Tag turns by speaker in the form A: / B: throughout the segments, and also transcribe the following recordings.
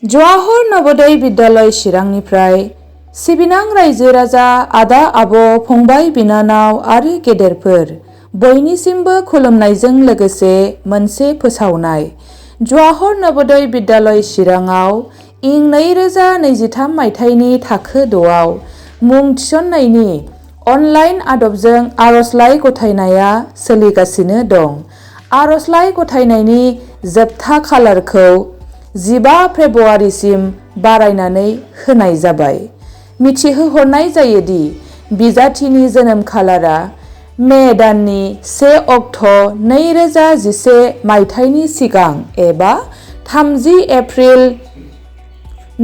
A: जवाहर नबदय विद्यालय चिरांनिफ्राय सिबिनां रायजो राजा आदा आब' फंबाय बिनानाव आरो गेदेरफोर बयनिसिमबो खुलुमनायजों लोगोसे मोनसे फोसावनाय। जवाहर नबदय विद्यालय चिरांआव इं 2023 मायथाइनि थाखो 6आव मुं थिसननायनि अनलाइन आदबजों आरजलाइ गथायनाया सोलिगासिनो दं। आरजलाइ गथायनायनि जोबथा खालारखौ 15 फेब्रुवारिसिम बारायनानै होनाय जाबाय। मिथिहोहरनाय जायोदि बिजाथिनि जोनोम खालारा मे दाननि 1 अक्ट' 2011 मायथाइनि सिगां एबा 30 एप्रिल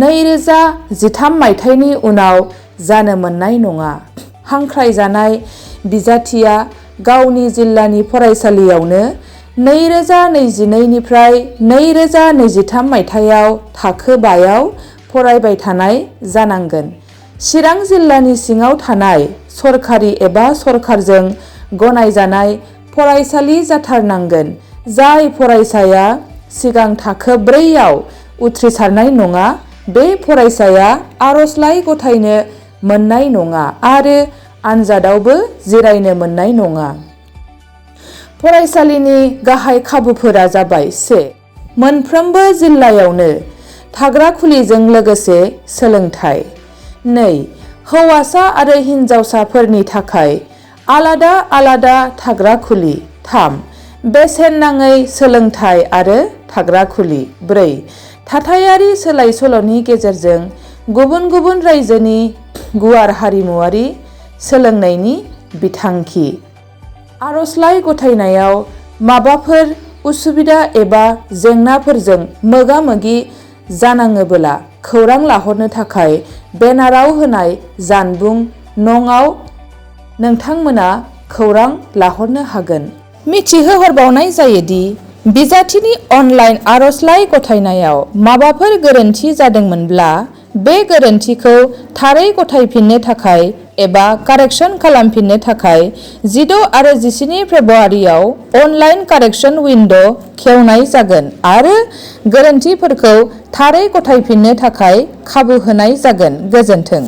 A: 2013 मायथाइनि उनाव जानो मोननाय नङा। हांख्रायजानाय बिजाथिया गावनि जिल्लानि फरायसालियावनो 2022 निफ्राय 2023 मायथाइयाव थाखो 5आव फरायबाय थानाय जानांगोन। चिरां जिल्लानि सिङाव थानाय सरखारि एबा सरकारजों गनायजानाय फरायसालि जाथारनांगोन। जाय फरायसाया सिगां थाखो 4आव उथ्रिसारनाय नङा बे फरायसाया आरजलाइ गथायनो मोननाय नङा आरो आनजादावबो जिरायनो मोननाय नङा। फरायसालिनि गाहाय खाबुफोरा जाबाय 1. मोनफ्रोमबो जिल्लायावनो थाग्रा खुलिजों लोगोसे सोलोंथाइ। 2. हौवासा आरो हिनजावसाफोरनि थाखाय आलादा आलादा थाग्रा खुलि। 3. बेसेन नाङै सोलोंथाइ आरो थाग्रा खुलि। 4. थाथायारि सोलाय सोल'नि गेजेरजों गुबुन गुबुन रायजोनि गुवार हारिमुवारि सोलोंनायनि बिथांखि। आरजलाइ गथायनायाव माबाफोर उसुबिदा एबा जेंनाफोरजों मोगा मोगि जानाङोबोला खौरां लाहरनो थाखाय बेनाराव होनाय जानबुं नंआव नोंथांमोना खौरां लाहरनो हागोन। मिथिहोहरबावनाय जायोदि बिजाथिनि अनलाइन आरजलाइ गथायनायाव माबाफोर गोरोन्थि जादोंमोनब्ला बे गोरोन्थिखौ थारै गथायफिननो थाखाय एबा कारेक्सन खालामफिननो थाखाय 16 आरो 17 फेब्रुवारियाव अनलाइन कारेक्सन उइन्ड' खेवनाय जागोन आरो गोरोन्थिफोरखौ थारै गथायफिननो थाखाय खाबु होनाय जागोन। गोजोन्थों।